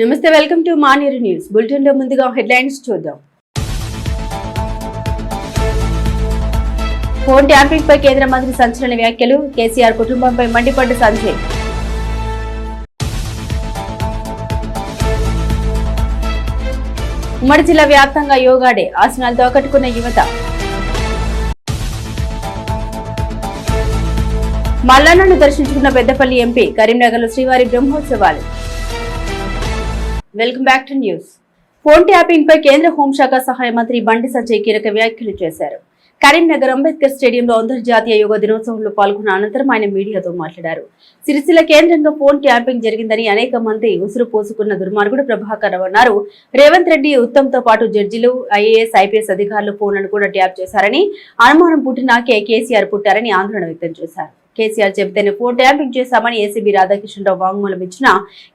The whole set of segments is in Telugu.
నమస్తే, welcome to manure news bulletin లో ముందుగా హెడ్లైన్స్ చూద్దాం. ఫోన్ ట్యాంపింగ్ పై కేంద్ర మంత్రి సంచలన వ్యాఖ్యలు. కేసీఆర్ కుటుంబంపై మండిపడ్డ సంజయ్. ఉమ్మడి జిల్లా వ్యాప్తంగా యోగా డే, ఆసనాలతో ఆకట్టుకున్న యువత. మల్లన్నను దర్శించుకున్న పెద్దపల్లి ఎంపీ. కరీంనగర్లో శ్రీవారి బ్రహ్మోత్సవాలు. Welcome back to news. Phone tapping పై కేంద్ర హోంశాఖ సహాయ మంత్రి బండి సంజయ్ కీలక వ్యాఖ్యలు చేశారు. కరీంనగర్ అంబేద్కర్ స్టేడియంలో అంతర్జాతీయ యోగా దినోత్సవంలో పాల్గొన్న అనంతరం ఆయన మీడియాతో మాట్లాడారు. సిరిసిల్ల కేంద్రంగా ఫోన్ ట్యాపింగ్ జరిగిందని అనేక మంది ఉసురు పోసుకున్న దుర్మార్గుడు ప్రభాకర్ రావు అన్నారు. రేవంత్ రెడ్డి, ఉత్తమ్ తో పాటు జడ్జిలు, ఐఏఎస్, ఐపీఎస్ అధికారులు ఫోన్లను కూడా ట్యాప్ చేశారని, అనుమానం పుట్టినాకే కేసీఆర్ పుట్టారని ఆందోళన వ్యక్తం చేశారు. కేసీఆర్ చెబితేనే ఫోన్ ట్యాపింగ్ చేశామని ఏసీబీ రాధాకృష్ణరావు వాంగ్మూలం ఇచ్చినా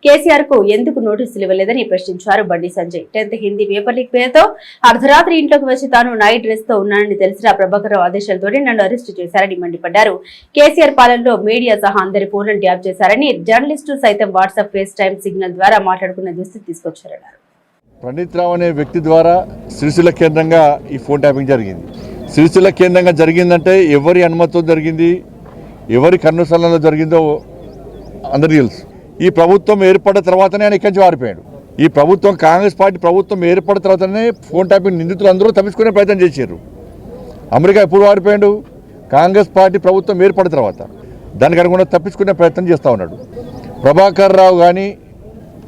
కేసీఆర్ కు ఎందుకు నోటీసులు ఇవ్వలేదని ప్రశ్నించారు Bandi Sanjay. 10th Hindi paper leak పేరుతో అర్ధరాత్రి ఇంట్లోకి వచ్చి తాను నైట్ డ్రెస్ తో ఉన్నానని తెలిసిన ప్రభాకర్ రావు ఆదేశాలతోనే నన్ను అరెస్టు చేశారని మండిపడ్డారు. కేసీఆర్ పాలనలో మీడియా సహా అందరి ఫోన్లను ట్యాప్ చేశారని, జర్నలిస్టులు సైతం వాట్సాప్, ఫేస్ టైమ్, సిగ్నల్ ద్వారా మాట్లాడుకున్న దుస్థితి తీసుకొచ్చారన్నారు. ప్రణీత్ రావు అనే వ్యక్తి ద్వారా సిరిసిల్ల కేంద్రంగా ఈ ఫోన్ ట్యాపింగ్ జరిగింది. సిరిసిల్ల కేంద్రంగా జరిగిందంటే ఎవరి అనుమతితో జరిగింది, ఎవరి కన్నుసరణలో జరిగిందో అందరికీ తెలుసు. ఈ ప్రభుత్వం ఏర్పడిన తర్వాతనే ఆయన ఇక్కడి నుంచి వారిపోయాడు. ఈ ప్రభుత్వం, కాంగ్రెస్ పార్టీ ప్రభుత్వం ఏర్పడిన తర్వాతనే ఫోన్ ట్యాపింగ్ నిందితులు అందరూ తప్పించుకునే ప్రయత్నం చేశారు. అమెరికా ఎప్పుడు వారిపోయాడు? కాంగ్రెస్ పార్టీ ప్రభుత్వం ఏర్పడిన తర్వాత. దానికి అనుగుణంగా తప్పించుకునే ప్రయత్నం చేస్తూ ఉన్నాడు. ప్రభాకర్ రావు కానీ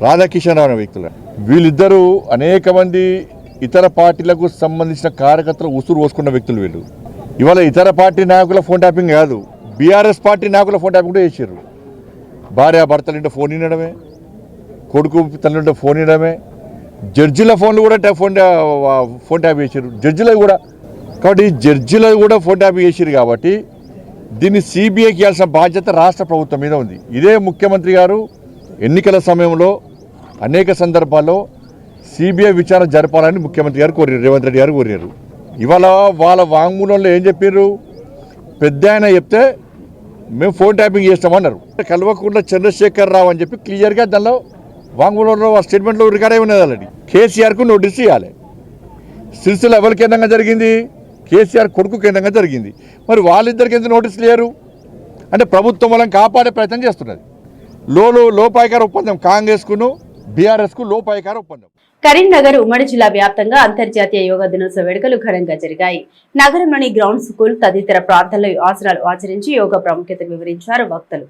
రాధాకిషన్ రావు అనే వ్యక్తులు, వీళ్ళిద్దరూ అనేక మంది ఇతర పార్టీలకు సంబంధించిన కార్యకర్తలు ఉసురు పోసుకున్న వ్యక్తులు. వీళ్ళు ఇవాళ ఇతర పార్టీ నాయకుల ఫోన్ ట్యాపింగ్ కాదు, బీఆర్ఎస్ పార్టీ నాయకుల ఫోన్ ట్యాపింగ్ కూడా చేశారు. భార్య భర్తలుంటే ఫోన్ వినడమే, కొడుకు తల్లింటే ఫోన్ వినడమే, జడ్జిల ఫోన్లు కూడా ఫోన్ ట్యాప్ చేశారు. జడ్జిలు కూడా, కాబట్టి జడ్జిలు కూడా ఫోన్ ట్యాప్ చేశారు. కాబట్టి దీన్ని సిబిఐకి ఇవ్వాల్సిన బాధ్యత రాష్ట్ర ప్రభుత్వం మీద ఉంది. ఇదే ముఖ్యమంత్రి గారు ఎన్నికల సమయంలో అనేక సందర్భాల్లో సిబిఐ విచారణ జరపాలని ముఖ్యమంత్రి గారు కోరారు, రేవంత్ రెడ్డి గారు కోరారు. ఇవాళ వాళ్ళ వాంగ్మూలంలో ఏం చెప్పారు? పెద్ద ఆయన చెప్తే మేము ఫోన్ ట్యాపింగ్ చేస్తామన్నారు. కల్వకుంట్ల చంద్రశేఖర్ రావు అని చెప్పి క్లియర్గా దానిలో వాంగ్మూలంలో స్టేట్మెంట్లో రికార్డ్ అయి ఉన్నది. ఆల్రెడీ కేసీఆర్కు నోటీస్ ఇవ్వాలి. సిరిసిల్ల ఎవరి కేంద్రంగా జరిగింది? కేసీఆర్ కొడుకు కేంద్రంగా జరిగింది. మరి వాళ్ళిద్దరికి ఎందుకు నోటీసులు లేరు అంటే ప్రభుత్వం వాళ్ళని కాపాడే ప్రయత్నం చేస్తున్నది. లోపాయకార ఒప్పందం, కాంగ్రెస్కును బీఆర్ఎస్కు లోపాయకార ఒప్పందం. కరీంనగర్ ఉమ్మడి జిల్లా వ్యాప్తంగా అంతర్జాతీయ యోగా దినోత్సవ వేడుకలు ఘనంగా జరిగాయి. నగరంలోని గ్రౌండ్ స్కూల్ తదితర ప్రాంతాల్లో ఆసనాలు ఆచరించి యోగా ప్రాముఖ్యత వివరించారు వక్తలు.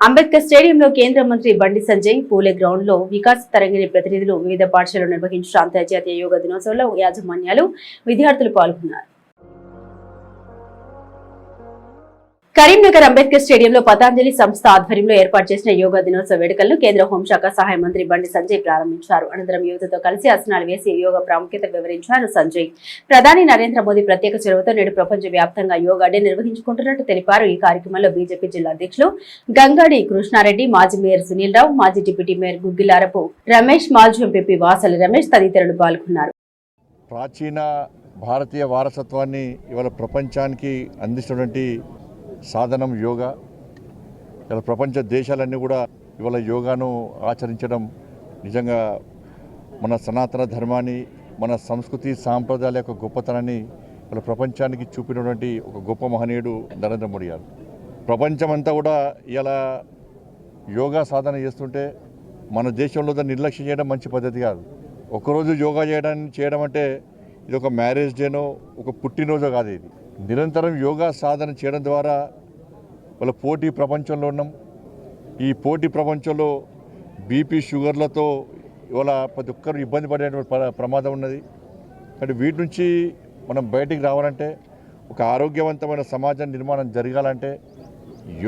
అంబేద్కర్ స్టేడియంలో కేంద్ర మంత్రి బండి సంజయ్, పూలే గ్రౌండ్ లో వికాస్ తరంగిణి ప్రతినిధులు వివిధ పాఠశాలలు నిర్వహించిన అంతర్జాతీయ యోగా దినోత్సవంలో యాజమాన్యాలు, విద్యార్థులు పాల్గొన్నారు. కరీంనగర్ అంబేద్కర్ స్టేడియంలో పతాంజలి సంస్థ ఆధ్వర్యంలో ఏర్పాటు చేసిన యోగా దినోత్సవ వేడుకలను కేంద్ర హోంశాఖ సహాయ మంత్రి బండి సంజయ్ ప్రారంభించారు. అనంతరం యువతతో కలిసి ఆసనాలు వేసి యోగా ప్రాముఖ్యత వివరించారు సంజయ్. ప్రధాని నరేంద్ర మోదీ ప్రత్యేక చొరవతో నేడు ప్రపంచ వ్యాప్తంగా యోగా డే నిర్వహించుకుంటున్నట్టు తెలిపారు. ఈ కార్యక్రమంలో బీజేపీ జిల్లా అధ్యక్షులు గంగాడి కృష్ణారెడ్డి, మాజీ మేయర్ సునీల్ రావు, మాజీ డిప్యూటీ మేయర్ గుగ్గిలారపు రమేష్, మాజీ ఎంపీ వాసల రమేష్ తదితరులు పాల్గొన్నారు. ప్రాచీన భారతీయ వారసత్వాన్ని ఇవాళ ప్రపంచానికి అందిస్తున్నటువంటి సాధనం యోగా. ఇలా ప్రపంచ దేశాలన్నీ కూడా ఇవాళ యోగాను ఆచరించడం నిజంగా మన సనాతన ధర్మాన్ని, మన సంస్కృతి సాంప్రదాయాల యొక్క గొప్పతనాన్ని ఇలా ప్రపంచానికి చూపినటువంటి ఒక గొప్ప మహనీయుడు నరేంద్ర మోడీ గారు. ప్రపంచమంతా కూడా ఇలా యోగా సాధన చేస్తుంటే మన దేశంలో దాన్ని నిర్లక్ష్యం చేయడం మంచి పద్ధతి కాదు. ఒకరోజు యోగా చేయడం అంటే ఇది ఒక మ్యారేజ్ డేనో ఒక పుట్టినరోజో కాదు. ఇది నిరంతరం యోగా సాధన చేయడం ద్వారా వాళ్ళ పోటీ ప్రపంచంలో ఉన్నాం. ఈ పోటీ ప్రపంచంలో బీపీ, షుగర్లతో ఇవాళ ప్రతి ఒక్కరు ఇబ్బంది పడేటువంటి ప్రమాదం ఉన్నది. కాబట్టి వీటి నుంచి మనం బయటికి రావాలంటే, ఒక ఆరోగ్యవంతమైన సమాజం నిర్మాణం జరగాలంటే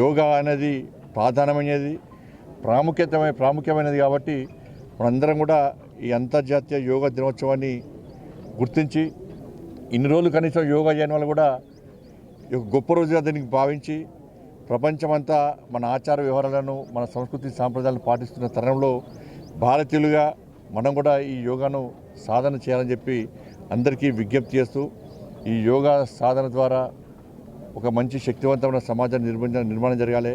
యోగా అనేది ప్రాధాన్యమైనది, ప్రాముఖ్యమైనది. కాబట్టి మనందరం కూడా ఈ అంతర్జాతీయ యోగా దినోత్సవాన్ని గుర్తించి, ఇన్ని రోజులు కనీసం యోగా చేయడం వల్ల కూడా గొప్ప రోజుగా దీనికి భావించి ప్రపంచమంతా మన ఆచార వ్యవహారాలను, మన సంస్కృతి సాంప్రదాయాలను పాటిస్తున్న తరుణంలో భారతీయులుగా మనం కూడా ఈ యోగాను సాధన చేయాలని చెప్పి అందరికీ విజ్ఞప్తి చేస్తూ, ఈ యోగా సాధన ద్వారా ఒక మంచి శక్తివంతమైన సమాజాన్ని నిర్మాణం జరగాలి,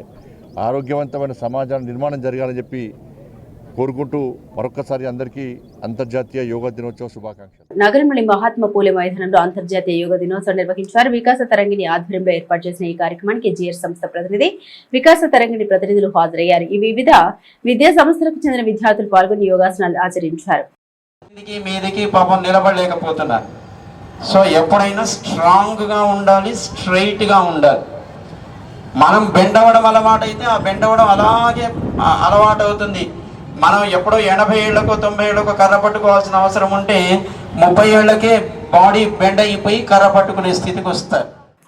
ఆరోగ్యవంతమైన సమాజాన్ని నిర్మాణం జరగాలని చెప్పి కోరుకుంటూ మరొకసారి అందరికీ అంతర్జాతీయ యోగా దినోత్సవ శుభాకాంక్షలు. నగరంలోని మహాత్మా పూలే మైదానంలో అంతర్జాతీయ యోగా దినోత్సవం నిర్వహించారు. వికాస తరంగిణి ఆధ్వర్యంలో ఏర్పాటు చేసిన ఈ కార్యక్రమానికి జిఆర్ సంస్థ ప్రతినిధి, వికాస తరంగిణి ప్రతినిధులు హాజరయ్యారు. ఈ వివిధ విద్యా సంస్థలకు చెందిన విద్యార్థులు పాల్గొని యోగాసనాలు ఆచరించారు. మీదికి పాపం నిలబడలేకపోతున్నారు. సో ఎప్పుడైనా స్ట్రాంగ్ గా ఉండాలి, స్ట్రైట్ గా ఉండాలి. మనం బెండవడం అలవాటు అయితే ఆ బెండవడం అలాగే అలవాటు అవుతుంది. మనం ఎప్పుడో 80 ఏళ్లకో 90 ఏళ్లకో కర్ర పట్టుకోవాల్సిన అవసరం ఉంటే 30 ఏళ్లకే బాడీ బెండ్ అయిపోయి కర్ర పట్టుకునే స్థితికి వస్తారు.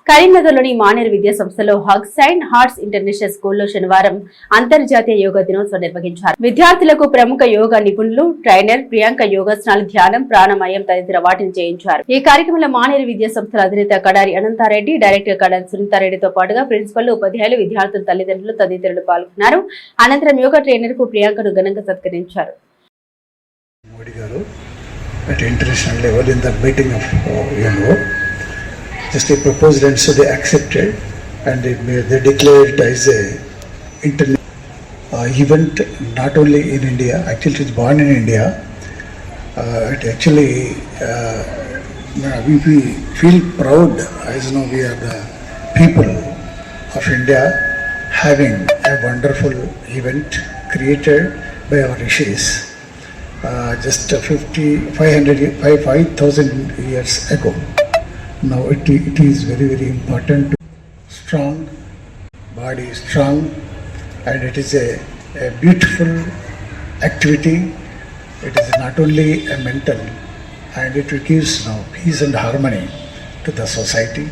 కరీంనగర్లోని మానేరు విద్యా సంస్థలో హగ్స్ అండ్ హార్ట్స్ ఇంటర్నేషనల్ స్కూల్లో శనివారం అంతర్జాతీయ యోగా దినోత్సవం నిర్వహించారు. విద్యార్థులకు ప్రముఖ యోగా నిపుణులు, ట్రైనర్ ప్రియాంక యోగాసనాలు, ధ్యానం, ప్రాణాయామం తదితర వాటిని చేయించారు. ఈ కార్యక్రమంలో మానేరు విద్యా సంస్థల అధినేత కడారి అనంతారెడ్డి, డైరెక్టర్ కడారి సునీతారెడ్డితో పాటుగా ప్రిన్సిపల్, ఉపాధ్యాయులు, విద్యార్థులు, తల్లిదండ్రులు తదితరులు పాల్గొన్నారు. అనంతరం యోగా ట్రైనర్ కు ప్రియాంకను ఘనంగా సత్కరించారు. మోడీ గారు at international level in the meeting of just they proposed and so they accepted and they declared it as a international event, not only in India. Actually it is born in India. It actually we feel proud, as you know, we are the people of India having a wonderful event created by our rishis just 5,000 years ago. Now it is very, very important to strong body, strong, and it is a beautiful activity. It is not only a mental, and it gives now peace and harmony to the society,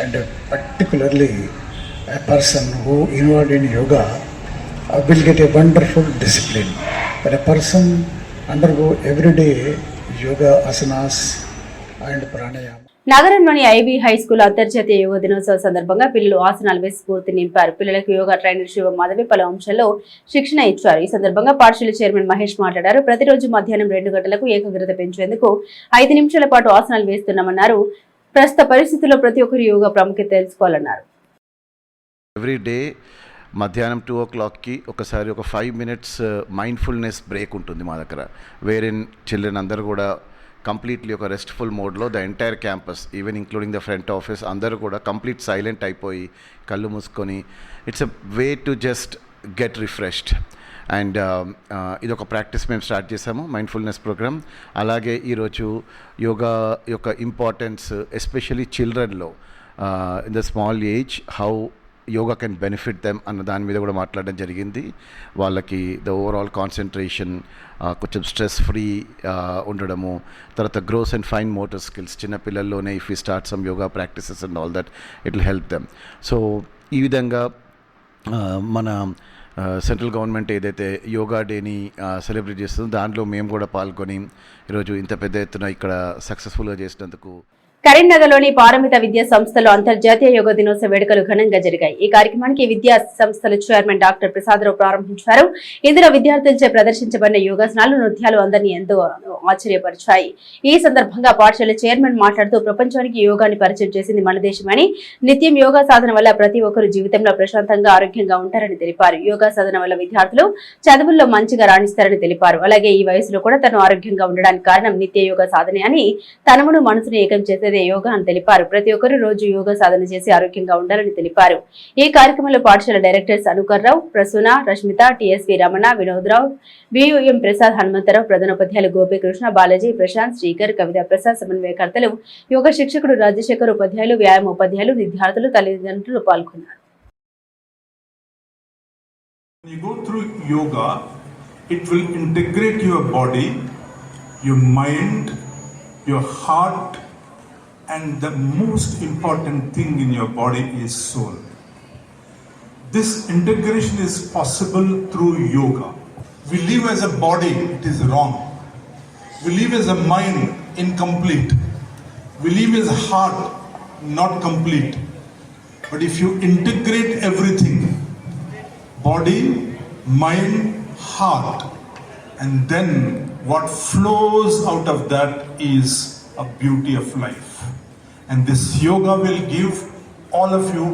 and particularly a person who involved in yoga will get a wonderful discipline. When a person undergo everyday yoga asanas and pranayama. నగరంలోని ఐబీ హై స్కూల్ అంతర్జాతీయ యోగా దినోత్సవం సందర్భంగా పిల్లలు ఆసనాలు వేసి స్ఫూర్తి నింపారు. పిల్లలకు యోగా ట్రైనర్ శివ మాధవి పలు అంశాల్లో శిక్షణ ఇచ్చారు. ఈ సందర్భంగా పాఠశాల చైర్మన్ మహేష్ మాట్లాడారు. ప్రతిరోజు మధ్యాహ్నం 2 గంటలకు ఏకాగ్రత పెంచేందుకు 5 నిమిషాల పాటు ఆసనాలు వేస్తున్నామన్నారు. ప్రస్తుత పరిస్థితుల్లో ప్రతి ఒక్కరు యోగా ప్రాముఖ్యత తెలుసుకోవాలన్నారు. ఎవ్రీ డే మధ్యాహ్నం 2 o'clockకి ఒకసారి ఒక 5 minutes మైండ్ఫుల్నెస్ బ్రేక్ ఉంటుంది మా దగ్గర. వేరిన్ చిల్డ్రన్ అందరూ కూడా కంప్లీట్లీ ఒక రెస్ట్ఫుల్ మోడ్లో the entire campus, even including the front office, అందరూ కూడా కంప్లీట్ సైలెంట్ అయిపోయి కళ్ళు మూసుకొని it's a way to just get refreshed. And ఇది ఒక ప్రాక్టీస్ మేము స్టార్ట్ చేసాము, మైండ్ఫుల్నెస్ ప్రోగ్రామ్. అలాగే ఈరోజు యోగా యొక్క ఇంపార్టెన్స్ ఎస్పెషలీ చిల్డ్రన్లో in the small age how yoga can benefit them అన్న దాని మీద కూడా మాట్లాడడం జరిగింది. వాళ్ళకి ద ఓవరాల్ కాన్సన్ట్రేషన్, కొంచెం స్ట్రెస్ ఫ్రీ ఉండడము, తర్వాత gross and fine motor skills చిన్నపిల్లల్లోనే if you start some yoga practices and all that it will help them. So ఈ విధంగా మన సెంట్రల్ గవర్నమెంట్ ఏదైతే యోగా డేని సెలబ్రేట్ చేస్తుందో దాంట్లో మేము కూడా పాల్గొని ఈరోజు ఇంత పెద్ద ఎత్తున ఇక్కడ సక్సెస్ఫుల్గా చేసినందుకు. కరీంనగర్లోని పారమిత విద్యా సంస్థలో అంతర్జాతీయ యోగా దినోత్సవ వేడుకలు ఘనంగా జరిగాయి. ఈ కార్యక్రమానికి విద్యా సంస్థల చైర్మన్ డాక్టర్ ప్రసాదరావు ప్రారంభించారు. ఇందులో విద్యార్థులచే ప్రదర్శించబడిన యోగాసనాలు, నృత్యాలు అందరినీ ఎంతో ఆశ్చర్యపరిచాయి. ఈ సందర్భంగా పాఠశాల చైర్మన్ మాట్లాడుతూ ప్రపంచానికి యోగాని పరిచయం చేసింది మన దేశమని, నిత్యం యోగా సాధన వల్ల ప్రతి ఒక్కరు జీవితంలో ప్రశాంతంగా ఆరోగ్యంగా ఉంటారని తెలిపారు. యోగా సాధన వల్ల విద్యార్థులు చదువుల్లో మంచిగా రాణిస్తారని తెలిపారు. అలాగే ఈ వయసులో కూడా తను ఆరోగ్యంగా ఉండడానికి కారణం నిత్య యోగా సాధనే అని, తనమును మనసును ఏకం చేసేదే యోగా అని తెలిపారు. ప్రతి ఒక్కరు రోజు యోగా సాధన చేసి ఆరోగ్యంగా ఉండాలని తెలిపారు. ఈ కార్యక్రమంలో పాఠశాల డైరెక్టర్స్ అనుకర్రావు, ప్రసూన, రష్మిత, టిఎస్వి రమణ, వినోద్రావు, వియుఎం ప్రసాద్, హనుమంతరావు, ప్రధానోపాధ్యాయులు గోపీకృష్ణ, బాలాజీ, ప్రశాంత్, శ్రీకర్, కవితా ప్రసాద్, సమన్వయకర్తలు, యోగా శిక్షకుడు రాజశేఖర్, ఉపాధ్యాయులు, వ్యాయామ ఉపాధ్యాయులు, విద్యార్థులు, తల్లిదండ్రులు పాల్గొన్నారు. When you go through yoga, it will integrate your body, your mind, your heart, and the most important thing in your body is soul. This integration is possible through yoga. We live as a body, it is wrong. We live as a mind, incomplete. We live as a heart, not complete. But if you integrate everything, body, mind, heart, and then what flows out of that is a beauty of life. And this yoga will give all of you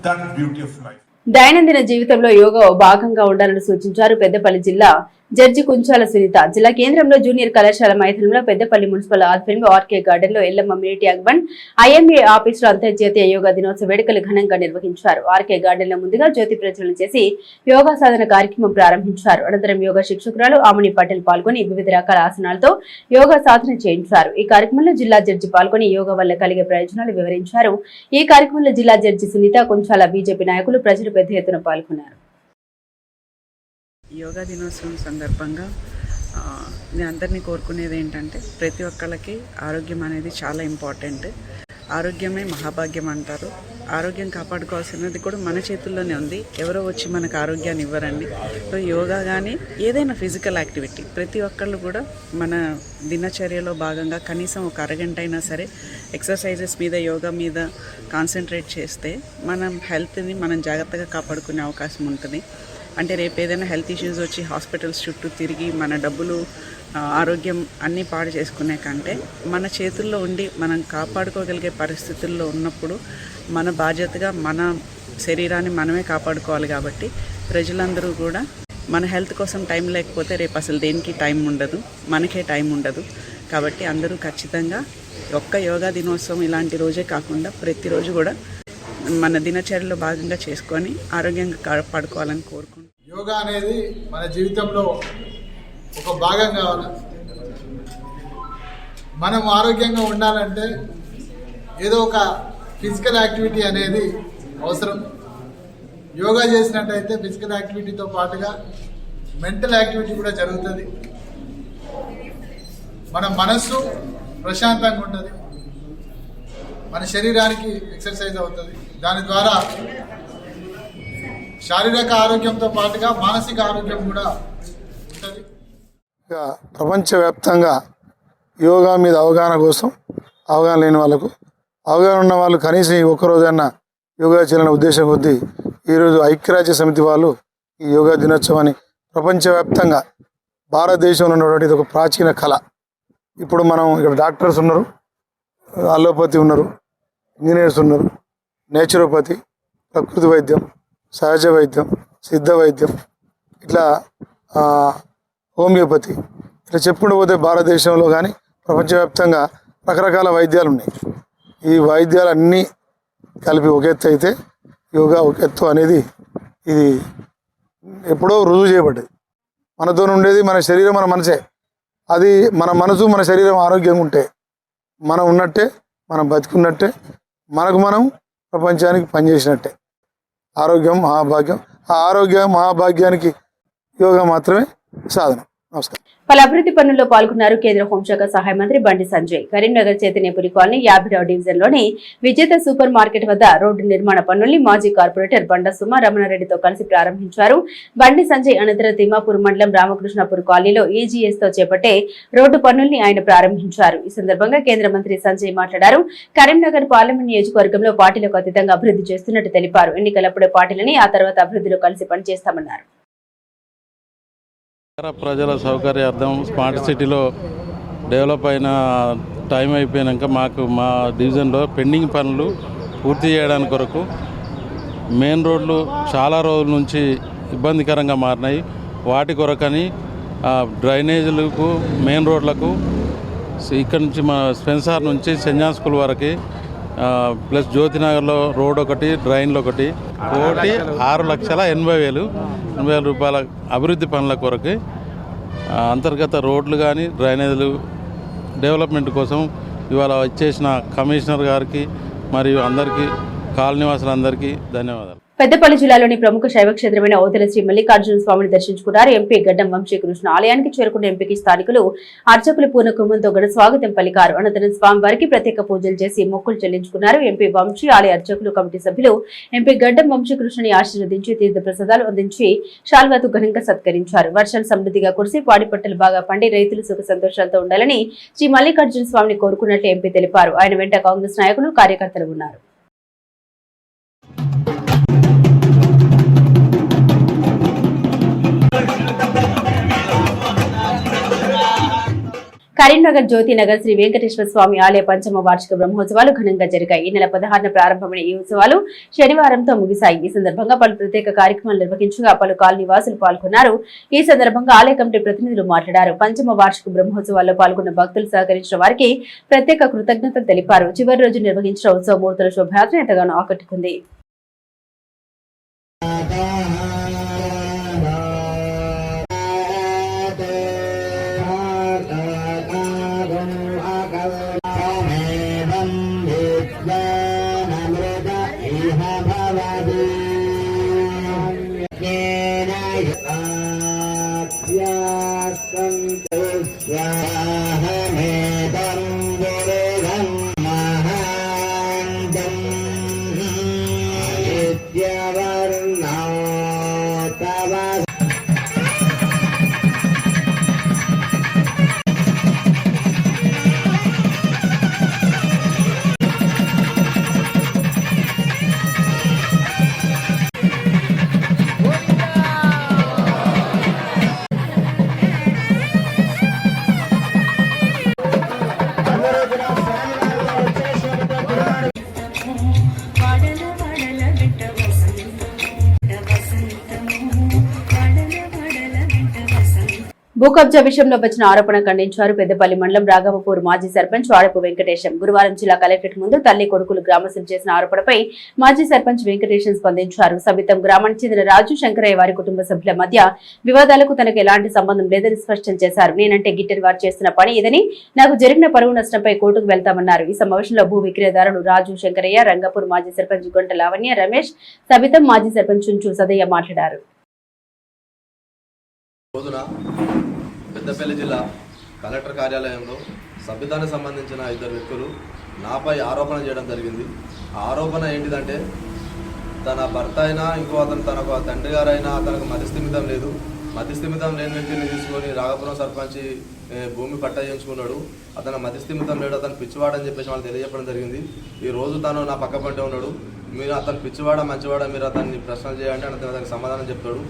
that beauty of life. దైనందిన జీవితంలో యోగా భాగంగా ఉండాలని సూచించారు. పెద్దపల్లి జిల్లా జడ్జి కుంచాల సునీత జిల్లా కేంద్రంలో జూనియర్ కళాశాల మైదానంలో పెద్దపల్లి మున్సిపల్ ఆధ్వర్యంలో ఆర్కే గార్డెన్ లో Yellamma mini tank bund IMA ఆఫీసులో అంతర్జాతీయ యోగా దినోత్సవ వేడుకలు ఘనంగా నిర్వహించారు. ఆర్కే గార్డెన్ లో ముందుగా జ్యోతి ప్రజ్వలన చేసి యోగా సాధన కార్యక్రమం ప్రారంభించారు. అనంతరం యోగా శిక్షకురాలు ఆమని పటేల్ పాల్గొని వివిధ రకాల ఆసనాలతో యోగా సాధన చేయించారు. ఈ కార్యక్రమంలో జిల్లా జడ్జి పాల్గొని యోగా వల్ల కలిగే ప్రయోజనాలు వివరించారు. ఈ కార్యక్రమంలో జిల్లా జడ్జి సునీత కుంచాల బీజేపీ నాయకులు ప్రజలు పెద్ద ఎత్తున పాల్గొన్నారు. యోగా దినోత్సవం సందర్భంగా నేను అందరినీ కోరుకునేది ఏంటంటే ప్రతి ఒక్కళ్ళకి ఆరోగ్యం అనేది చాలా ఇంపార్టెంట్. ఆరోగ్యమే మహాభాగ్యం అంటారు. ఆరోగ్యం కాపాడుకోవాల్సినది కూడా మన చేతుల్లోనే ఉంది. ఎవరో వచ్చి మనకు ఆరోగ్యాన్ని ఇవ్వరండి. సో యోగా కానీ ఏదైనా ఫిజికల్ యాక్టివిటీ ప్రతి ఒక్కళ్ళు కూడా మన దినచర్యలో భాగంగా కనీసం ఒక అరగంట అయినా సరే ఎక్సర్సైజెస్ మీద యోగా మీద కాన్సన్ట్రేట్ చేస్తే మనం హెల్త్ని మనం జాగ్రత్తగా కాపాడుకునే అవకాశం ఉంటుంది. అంటే రేపు ఏదైనా హెల్త్ ఇష్యూస్ వచ్చి హాస్పిటల్స్ చుట్టూ తిరిగి మన డబ్బులు ఆరోగ్యం అన్నీ పాడు చేసుకునే కంటే మన చేతుల్లో ఉండి మనం కాపాడుకోగలిగే పరిస్థితుల్లో ఉన్నప్పుడు మన బాధ్యతగా మన శరీరాన్ని మనమే కాపాడుకోవాలి. కాబట్టి ప్రజలందరూ కూడా మన హెల్త్ కోసం టైం లేకపోతే రేపు అసలు దేనికి టైం ఉండదు, మనకే టైం ఉండదు. కాబట్టి అందరూ ఖచ్చితంగా ఒక్క యోగా దినోత్సవం ఇలాంటి రోజే కాకుండా ప్రతిరోజు కూడా మన దినచర్యలో భాగంగా చేసుకొని ఆరోగ్యంగా కాపాడుకోవాలని కోరుకుంటున్నాను. యోగా అనేది మన జీవితంలో ఒక భాగం కావాలి. మనం ఆరోగ్యంగా ఉండాలంటే ఏదో ఒక ఫిజికల్ యాక్టివిటీ అనేది అవసరం. యోగా చేసినట్టయితే ఫిజికల్ యాక్టివిటీతో పాటుగా మెంటల్ యాక్టివిటీ కూడా జరుగుతుంది. మన మనస్సు ప్రశాంతంగా ఉంటుంది, మన శరీరానికి ఎక్సర్సైజ్ అవుతుంది. దాని ద్వారా శారీరక ఆరోగ్యంతో పాటుగా మానసిక ఆరోగ్యం కూడా ఉంటుంది. ఇక ప్రపంచవ్యాప్తంగా యోగా మీద అవగాహన కోసం అవగాహన లేని వాళ్ళకు అవగాహన ఉన్న వాళ్ళు కనీసం ఈ ఒక్కరోజైనా యోగా చేయాలనే ఉద్దేశం కొద్దీ ఈరోజు ఐక్యరాజ్య సమితి వాళ్ళు ఈ యోగా దినోత్సవాన్ని ప్రపంచవ్యాప్తంగా భారతదేశంలో ఉన్నటువంటి ఇది ఒక ప్రాచీన కళ. ఇప్పుడు మనం ఇక్కడ డాక్టర్స్ ఉన్నారు, అలోపతి ఉన్నారు, ఇంజనీర్స్ ఉన్నారు, నేచురోపతి, ప్రకృతి వైద్యం, సహజ వైద్యం, సిద్ధ వైద్యం, ఇట్లా హోమియోపతి, ఇట్లా చెప్పుకుంటూ పోతే భారతదేశంలో కానీ ప్రపంచవ్యాప్తంగా రకరకాల వైద్యాలు ఉన్నాయి. ఈ వైద్యాలన్నీ కలిపి ఒక ఎత్తు అయితే యోగా ఒక ఎత్తు అనేది ఇది ఎప్పుడో రుజువు చేయబడ్డది. మనతో ఉండేది మన శరీరం, మన మనసే. అది మన మనసు మన శరీరం ఆరోగ్యంగా ఉంటే మనం ఉన్నట్టే, మనం బతికున్నట్టే, మనకు మనం ప్రపంచానికి పనిచేసినట్టే. ఆరోగ్యం మహాభాగ్యం. ఆ ఆరోగ్య మహాభాగ్యానికి యోగా మాత్రమే సాధనం. నమస్కారం. పలు అభివృద్ధి పనుల్లో పాల్గొన్నారు కేంద్ర హోంశాఖ సహాయ మంత్రి బండి సంజయ్. కరీంనగర్ చైతన్యపురి కాలనీ 50వ డివిజన్ లోని విజేత సూపర్ మార్కెట్ వద్ద రోడ్డు నిర్మాణ పనుల్ని మాజీ కార్పొరేటర్ బండ సుమ రమణారెడ్డితో కలిసి ప్రారంభించారు. బండి సంజయ్ అనంతరం తిమ్మాపూర్ మండలం రామకృష్ణపూర్ కాలనీలో ఈజీఎస్ తో చేపట్టే రోడ్డు పనుల్ని ఆయన ప్రారంభించారు. ఈ సందర్భంగా కేంద్ర మంత్రి సంజయ్ మాట్లాడారు. కరీంనగర్ పార్లమెంట్ నియోజకవర్గంలో పార్టీలకు అతీతంగా అభివృద్ధి చేస్తున్నట్టు తెలిపారు. ఎన్నికలప్పుడే పార్టీలని ఆ తర్వాత అభివృద్ధిలో కలిసి పనిచేస్తామన్నారు. ప్రజల సౌకర్యార్థం స్మార్ట్ సిటీలో డెవలప్ అయిన టైం అయిపోయాక మాకు మా డివిజన్లో పెండింగ్ పనులు పూర్తి చేయడానికి కొరకు మెయిన్ రోడ్లు చాలా రోజుల నుంచి ఇబ్బందికరంగా మారినాయి. వాటి కొరకని డ్రైనేజీలకు, మెయిన్ రోడ్లకు ఇక్కడ నుంచి మా స్పెన్సార్ నుంచి సెంట్ జాన్ స్కూల్ వరకు ప్లస్ జ్యోతినగర్లో రోడ్ ఒకటి, డ్రైన్లు ఒకటి 6,80,000 రూపాయల అభివృద్ధి పనుల కొరకు అంతర్గత రోడ్లు కానీ డ్రైనేజీలు డెవలప్మెంట్ కోసం ఇవాళ ఇచ్చేసిన కమిషనర్ గారికి మరియు అందరికీ కాలనీవాసులందరికీ ధన్యవాదాలు. పెద్దపల్లి జిల్లాలోని ప్రముఖ శైవ క్షేత్రమైన ఓదెల శ్రీ మల్లికార్జున స్వామిని దర్శించుకున్నారు. ఎంపీ గడ్డం వంశీకృష్ణ ఆలయానికి చేరుకున్న ఎంపీకి స్థానికులు అర్చకులు పూర్ణకుంభంతో ఘన స్వాగతం పలికారు. అనంతరం స్వామివారికి ప్రత్యేక పూజలు చేసి మొక్కులు చెల్లించుకున్నారు. ఎంపీ వంశీ ఆలయ అర్చకులు కమిటీ సభ్యులు ఎంపీ గడ్డం వంశీకృష్ణని ఆశీర్వదించి తీర్థ ప్రసాదాలు అందించి శాల్వాతో ఘనంగా సత్కరించారు. వర్షాలు సమృద్ధిగా కురిసి పాడి పంటలు బాగా పండి రైతులు సుఖ సంతోషాలతో ఉండాలని శ్రీ మల్లికార్జున స్వామిని కోరుకున్నట్లు ఎంపీ తెలిపారు. ఆయన వెంట కాంగ్రెస్ నాయకులు, కార్యకర్తలు ఉన్నారు. కరీంనగర్ జ్యోతినగర్ శ్రీ వెంకటేశ్వర స్వామి ఆలయ పంచమ వార్షిక బ్రహ్మోత్సవాలు ఘనంగా జరిగాయి. ఈ నెల 16న ప్రారంభమైన ఈ ఉత్సవాలు శనివారంతో ముగిశాయి. ఈ సందర్భంగా పలు ప్రత్యేక కార్యక్రమాలు నిర్వహించగా పలు కాలనీ వాసులు పాల్గొన్నారు. ఈ సందర్భంగా ఆలయ కమిటీ ప్రతినిధులు మాట్లాడారు. పంచమ వార్షిక బ్రహ్మోత్సవాల్లో పాల్గొన్న భక్తులు సహకరించిన వారికి ప్రత్యేక కృతజ్ఞతలు తెలిపారు. చివరి రోజు నిర్వహించిన ఉత్సవమూర్తుల శోభయాత్ర ఎంతగానో ఆకట్టుకుంది. భూ కబ్జా విషయంలో వచ్చిన ఆరోపణ ఖండించారు పెద్దపల్లి మండలం రాఘవపూర్ మాజీ సర్పంచ్ వాడపు వెంకటేశం. గురువారం జిల్లా కలెక్టరేట్ ముందు తల్లి కొడుకులు గ్రామస్తులు చేసిన ఆరోపణపై మాజీ సర్పంచ్ వెంకటేశం స్పందించారు. సబితం గ్రామానికి చెందిన రాజు శంకరయ్య వారి కుటుంబ సభ్యుల మధ్య వివాదాలకు తనకు ఎలాంటి సంబంధం లేదని స్పష్టం చేశారు. నేనంటే గిట్టని వారు చేస్తున్న పని ఇదని, నాకు జరిగిన పరువు నష్టంపై కోర్టుకు వెళ్తామన్నారు. ఈ సమావేశంలో భూ విక్రయదారులు రాజు శంకరయ్య, రంగపూర్ మాజీ సర్పంచ్ గొంట లావణ్య, రమేష్, సబితం మాజీ సర్పంచ్ చుంచు సదయ్య మాట్లాడారు. పెద్దపల్లి జిల్లా కలెక్టర్ కార్యాలయంలో సభ్యతానికి సంబంధించిన 2 వ్యక్తులు నాపై ఆరోపణ చేయడం జరిగింది. ఆ ఆరోపణ ఏంటిదంటే తన భర్త అయినా ఇంకో అతను తనకు తండ్రి గారైనా తనకు మతిస్థిమితం లేదు, మతిస్థిమితం లేని వ్యక్తిని తీసుకొని రాఘపురం సర్పంచ్ భూమి పట్ట చేయించుకున్నాడు, అతను మతిస్థిమితం లేడు, అతను పిచ్చివాడని చెప్పేసి వాళ్ళు తెలియజెప్పడం జరిగింది. ఈ రోజు తను నా పక్క పంటే ఉన్నాడు, మీరు అతను పిచ్చివాడా మంచివాడా మీరు అతన్ని ప్రశ్నలు చేయండి అంటే అతనికి సమాధానం చెప్తాడు.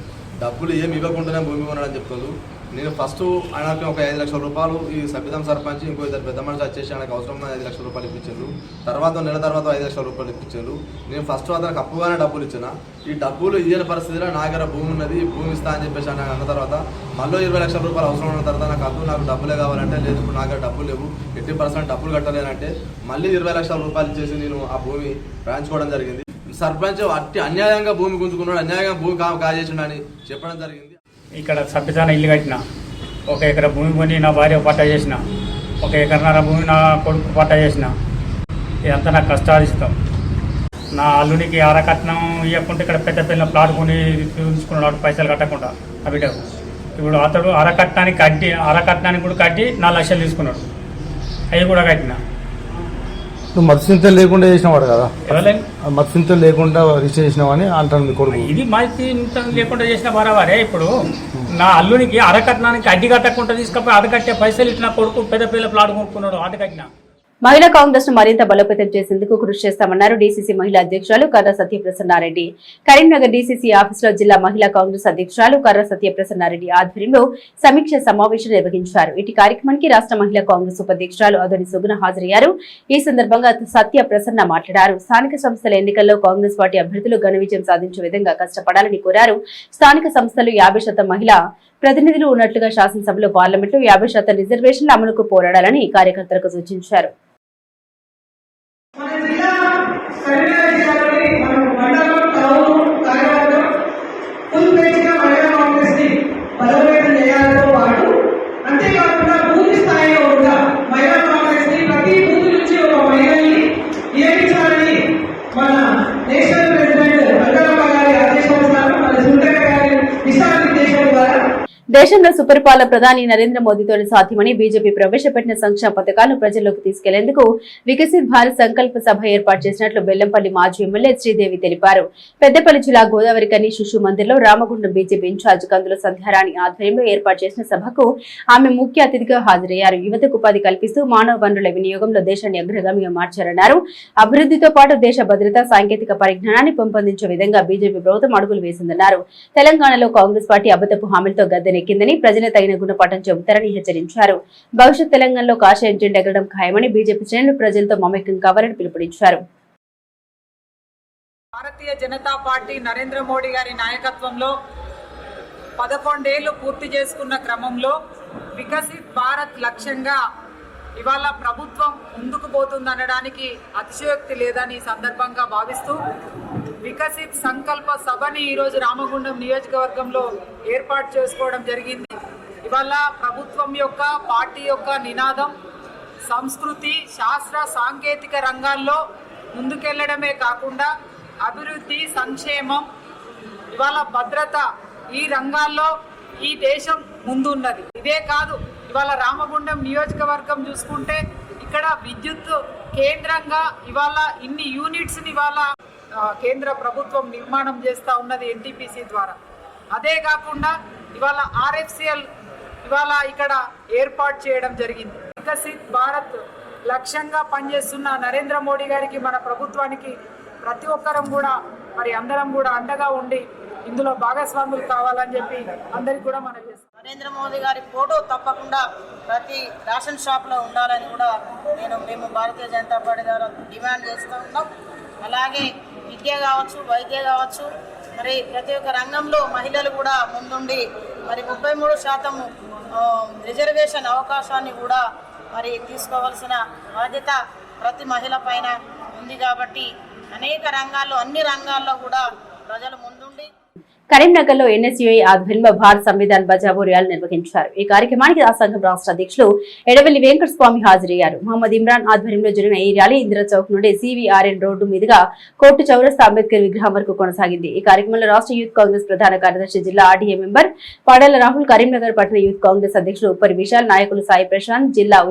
డబ్బులు ఏమి ఇవ్వకుండానే భూమి కొనడని చెప్తాడు. నేను ఫస్ట్ ఆయనకి ఒక 5 లక్షల రూపాయలు ఈ సభ్యతం సర్పంచ్ ఇంకో 2 పెద్ద మనిషి వచ్చేసి ఆయనకు అవసరమైన 5 లక్షల రూపాయలు ఇప్పించారు. తర్వాత నెల తర్వాత 5 లక్షల రూపాయలు ఇప్పించారు. నేను ఫస్ట్ అతనికి అప్పుగానే డబ్బులు ఇచ్చిన. ఈ డబ్బులు ఇయ్యని పరిస్థితిలో నా దగ్గర భూమి ఉన్నది, భూమి ఇస్తా అని చెప్పేసి ఆయన అన్న తర్వాత మళ్ళీ 20 లక్షల రూపాయలు అవసరం ఉన్న తర్వాత నాకు డబ్బులే కావాలంటే లేదు ఇప్పుడు నా దగ్గర డబ్బులు లేవు, 80% డబ్బులు కట్టలేనంటే మళ్ళీ 20 లక్షల రూపాయలు ఇచ్చేసి నేను ఆ భూమి రాయించుకోవడం జరిగింది. సర్పంచ్ అట్టి అన్యాయంగా భూమి గుంజుకున్నాడు, అన్యాయంగా భూమి కాజేసిండు అని చెప్పడం జరిగింది. ఇక్కడ సభ్యతాన ఇల్లు కట్టిన, 1 ఎకరా భూమి కొని నా భార్య పట్టా చేసిన, 1 ఎకరన్నర భూమి నా కొడుకు పట్టా చేసిన. ఇదంతా నాకు కష్టాలిస్తాం. నా అల్లునికి అరకట్నం ఇవ్వకుంటే ఇక్కడ పెద్ద పిల్లల ప్లాట్ కొని తీసుకున్నాడు పైసలు కట్టకుండా ఆ బిడ్డకు. ఇప్పుడు అతడు అరకట్నానికి కూడా కట్టి 4 లక్షలు తీసుకున్నాడు, అవి కూడా కట్టిన. నువ్వు మత్స్యంతం లేకుండా చేసినవాడు కదా, మత్స్యంతం లేకుండా రిజిస్టర్ చేసినావని అంటాను మీ కొడుకు. ఇది మత్స్యంతం లేకుండా చేసిన బరాబరే. ఇప్పుడు నా అల్లునికి అరకట్నానికి అడ్డి కట్టకుండా తీసుకపోయి అది కట్టే పైసలు ఇచ్చిన కొడుకు పెద్ద పిల్ల ప్లాట్ కొనుక్కున్నాడు, అది కట్టిన. మహిళా కాంగ్రెస్ ను మరింత బలోపేతం చేసేందుకు కృషి చేస్తామన్నారు డీసీసీ మహిళా అధ్యక్షురాలు కర్ర సత్యప్రసన్నారెడ్డి. కరీంనగర్ డీసీసీ ఆఫీసులో జిల్లా మహిళా కాంగ్రెస్ అధ్యక్షురాలు కర్ర సత్యప్రసన్నారెడ్డి ఆధ్వర్యంలో సమీక్ష సమావేశం నిర్వహించారు. ఇటు కార్యక్రమానికి రాష్ట్ర మహిళా కాంగ్రెస్ ఉపాధ్యక్షురాలు అదోని సుగుణ హాజరయ్యారు. ఈ సందర్భంగా సత్యప్రసన్న మాట్లాడారు. స్థానిక సంస్థల ఎన్నికల్లో కాంగ్రెస్ పార్టీ అభ్యర్థులు ఘన విజయం సాధించే విధంగా కష్టపడాలని కోరారు. స్థానిక సంస్థలు 50% మహిళా ప్రతినిధులు ఉన్నట్లుగా శాసనసభలో పార్లమెంట్లో 50% రిజర్వేషన్ల అమలుకు పోరాడాలని కార్యకర్తలకు సూచించారు. దేశంలో సుపరిపాలన ప్రధాని నరేంద్ర మోదీతోనే సాధ్యమని బీజేపీ ప్రవేశపెట్టిన సంక్షేమ పథకాలను ప్రజల్లోకి తీసుకెళ్లేందుకు వికసిత్ భారత్ సంకల్ప సభ ఏర్పాటు చేసినట్లు బెల్లంపల్లి మాజీ ఎమ్మెల్యే శ్రీదేవి తెలిపారు. పెద్దపల్లి జిల్లా గోదావరి కని శిశు మందిర్లో రామగుండం బీజేపీ ఇన్ఛార్జ్ కందుల సంధ్యారాణి ఆధ్వర్యంలో ఏర్పాటు చేసిన సభకు ఆమె ముఖ్య అతిథిగా హాజరయ్యారు. యువతకు ఉపాధి కల్పిస్తూ మానవ వనరుల వినియోగంలో దేశాన్ని అగ్రగామిగా మార్చారన్నారు. అభివృద్ధితో పాటు దేశ భద్రత, సాంకేతిక పరిజ్ఞానాన్ని పెంపొందించే విధంగా బీజేపీ ప్రభుత్వం అడుగులు వేసిందన్నారు. తెలంగాణలో కాంగ్రెస్ పార్టీ అబద్ధపు హామీలతో గద్దెనెక్కింది. ఎక్కిందని ప్రజలు తగిన గుణపాఠం చెబుతారని హెచ్చరించారు. భవిష్యత్ తెలంగాణలో కాషాయం జెండా ఎగరడం ఖాయమని బీజేపీ శ్రేణులు ప్రజలతో మమేకం కావాలని పిలుపునిచ్చారు. భారతీయ జనతా పార్టీ నరేంద్ర మోడీ గారి నాయకత్వంలో 11 ఏళ్లు పూర్తి చేసుకున్న క్రమంలో వికసిత్ భారత్ లక్ష్యంగా ఇవాళ ప్రభుత్వం ముందుకు పోతుందనడానికి అతిశయోక్తి లేదని సందర్భంగా భావిస్తూ వికసిత్ సంకల్ప సభని ఈరోజు రామగుండం నియోజకవర్గంలో ఏర్పాటు చేసుకోవడం జరిగింది. ఇవాళ ప్రభుత్వం యొక్క పార్టీ యొక్క నినాదం సంస్కృతి, శాస్త్ర, సాంకేతిక రంగాల్లో ముందుకెళ్లడమే కాకుండా అభివృద్ధి, సంక్షేమం, ఇవాళ భద్రత, ఈ రంగాల్లో ఈ దేశం ముందున్నది. ఇదే కాదు, ఇవాళ రామగుండం నియోజకవర్గం చూసుకుంటే ఇక్కడ విద్యుత్ కేంద్రంగా ఇవాళ ఇన్ని యూనిట్స్ని ఇవాళ కేంద్ర ప్రభుత్వం నిర్మాణం చేస్తూ ఉన్నది ఎన్టీపీసీ ద్వారా. అదే కాకుండా ఇవాళ ఆర్ఎఫ్సిఎల్ ఇవాళ ఇక్కడ ఏర్పాటు చేయడం జరిగింది. వికసిత్ భారత్ లక్ష్యంగా పనిచేస్తున్న నరేంద్ర మోడీ గారికి, మన ప్రభుత్వానికి ప్రతి ఒక్కరం కూడా అందరం కూడా అండగా ఉండి ఇందులో భాగస్వాములు కావాలని చెప్పి అందరికి కూడా మనం చేస్తాం. నరేంద్ర మోదీ గారి ఫోటో తప్పకుండా ప్రతి రేషన్ షాప్లో ఉండాలని కూడా మేము భారతీయ జనతా పార్టీ ద్వారా డిమాండ్ చేస్తూ ఉన్నాం. అలాగే విద్య కావచ్చు, వైద్య కావచ్చు, మరి ప్రతి ఒక్క రంగంలో మహిళలు కూడా ముందుండి 33% రిజర్వేషన్ అవకాశాన్ని కూడా తీసుకోవాల్సిన బాధ్యత ప్రతి మహిళ పైన ఉంది. కాబట్టి అనేక రంగాల్లో, అన్ని రంగాల్లో కూడా ప్రజలు ముందుండి. కరీంనగర్ లో ఎన్ఎస్యుఐ ఆధ్వర్యంలో భారత సంవిధాన్ బచావో ర్యాలీ నిర్వహించారు. ఈ కార్యక్రమానికి ఆ సంఘం రాష్ట్ర అధ్యక్షులు ఎడవెల్లి వెంకట స్వామి హాజరయ్యారు. మహమ్మద్ ఇమ్రాన్ ఆధ్వర్యంలో జరిగిన ఈ ర్యాలీ ఇందిరా చౌక్ నుండి సివిఆర్ఎన్ రోడ్డు మీదుగా కోర్టు చౌరస్తా అంబేద్కర్ విగ్రహం వరకు కొనసాగింది. ఈ కార్యక్రమంలో రాష్ట్ర యూత్ కాంగ్రెస్ ప్రధాన కార్యదర్శి, జిల్లా ఆర్డీఏ మెంబర్ పాడాల రాహుల్, కరీంనగర్ పట్టణ యూత్ కాంగ్రెస్ అధ్యక్షులు ఉప్పరి విశాల్, నాయకులు సాయి ప్రశాంత్, జిల్లా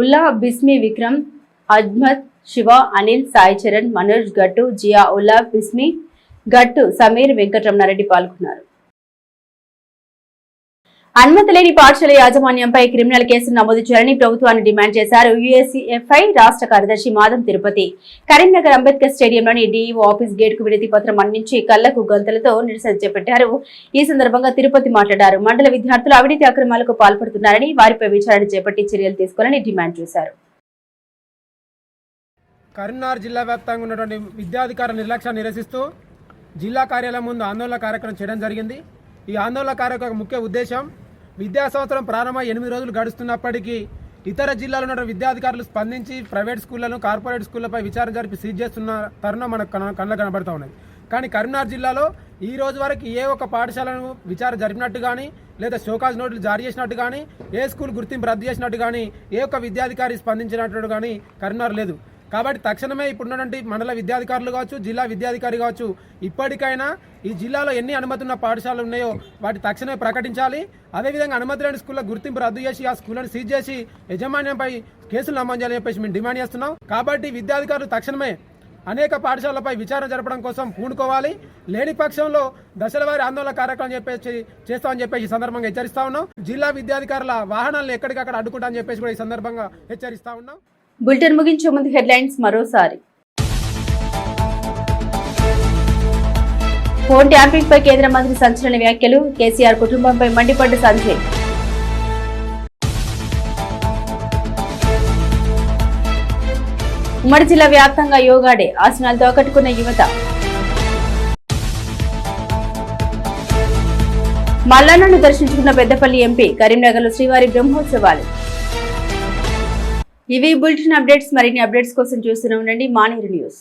ఉల్లా, బిస్మి విక్రమ్, అజ్మత్, శివ, అనిల్, సాయి చరణ్, మనోజ్, గట్టు, జియా ఉల్లా, బిస్మి, గట్టు, సమీర్, వెంకటరమణారెడ్డి పాల్గొన్నారు. అనుమతి లేని పాఠశాల యాజమాన్యంపై క్రిమినల్ కేసులు నమోదు చేయాలని ప్రభుత్వాన్ని డిమాండ్ చేశారు యుఎస్సిఎఫ్ఐ రాష్ట్ర కార్యదర్శి మాధం తిరుపతి. కరీంనగర్ అంబేద్కర్ స్టేడియంలోని డీఈఓ ఆఫీస్ గేట్ కు వినతి పత్రం అందించి కళ్లకు గంతలతో నిరసన చేపట్టారు. ఈ సందర్భంగా తిరుపతి మాట్లాడారు. మండల విద్యార్థులు అవినీతి అక్రమాలకు పాల్పడుతున్నారని, వారిపై విచారణ చేపట్టి చర్యలు తీసుకోవాలని డిమాండ్ చేశారు. కరీంనగర్ జిల్లా వ్యాప్తంగా ఉన్నటువంటి విద్యాధికారుల నిర్లక్ష్యాన్ని నిరసిస్తూ జిల్లా కార్యాలయం ముందు ఆందోళన కార్యక్రమం చేయడం జరిగింది. ఈ ఆందోళన కార్యక్రమం ముఖ్య ఉద్దేశం, విద్యా సంవత్సరం ప్రారంభమై 8 రోజులు గడుస్తున్నప్పటికీ ఇతర జిల్లాలో ఉన్న విద్యాధికారులు స్పందించి ప్రైవేట్ స్కూళ్లను, కార్పొరేట్ స్కూళ్లపై విచారణ జరిపి సీజ్ చేస్తున్న తరుణం మనకు కళ్ళకు కనబడుతూ ఉన్నది. కానీ కరీంనగర్ జిల్లాలో ఈ రోజు వరకు ఏ ఒక్క పాఠశాలను విచారణ జరిపినట్టు కానీ, లేదా షోకాజ్ నోటీసులు జారీ చేసినట్టు కానీ, ఏ స్కూల్ గుర్తింపు రద్దు చేసినట్టు కానీ, ఏ ఒక్క విద్యాధికారి స్పందించినట్టు కానీ కరీంనగర్ లేదు. కాబట్టి తక్షణమే ఇప్పుడున్నటువంటి మండల విద్యాధికారులు కావచ్చు, జిల్లా విద్యాధికారి కావచ్చు, ఇప్పటికైనా ఈ జిల్లాలో ఎన్ని అనుమతి ఉన్న పాఠశాలలు ఉన్నాయో వాటి తక్షణమే ప్రకటించాలి. అదేవిధంగా అనుమతి లేని స్కూళ్ళ గుర్తింపు రద్దు చేసి ఆ స్కూళ్లను సీజ్ చేసి యజమాన్యంపై కేసులు నమోదు చేయాలని చెప్పేసి మేము డిమాండ్ చేస్తున్నాం. కాబట్టి విద్యాధికారులు తక్షణమే అనేక పాఠశాలలపై విచారణ జరపడం కోసం పూనుకోవాలి. లేని పక్షంలో దశలవారీ ఆందోళన కార్యక్రమం చేస్తామని చెప్పేసి ఈ సందర్భంగా హెచ్చరిస్తా ఉన్నాం. జిల్లా విద్యాధికారుల వాహనాలను ఎక్కడికక్కడ అడ్డుకుంటా అని చెప్పేసి కూడా ఈ సందర్భంగా హెచ్చరిస్తా ఉన్నాం. బులెటిన్ ముగించే ముందు హెడ్లైన్స్ మరోసారి. ఫోన్ ట్యాపింగ్ పై కేంద్ర మంత్రి సంచలన వ్యాఖ్యలు, కేసీఆర్ కుటుంబంపై మండిపడ్డ సంజయ్. ఉమ్మడి జిల్లా వ్యాప్తంగా యోగా డే, ఆసనాలతో ఆకట్టుకున్న యువత. మల్లన్నను దర్శించుకున్న పెద్దపల్లి ఎంపీ, కరీంనగర్లో శ్రీవారి బ్రహ్మోత్సవాలు. ఇవి బులెటిన్ అప్డేట్స్. మరిన్ని అప్డేట్స్ కోసం చూస్తూనే ఉండండి మానేరు న్యూస్.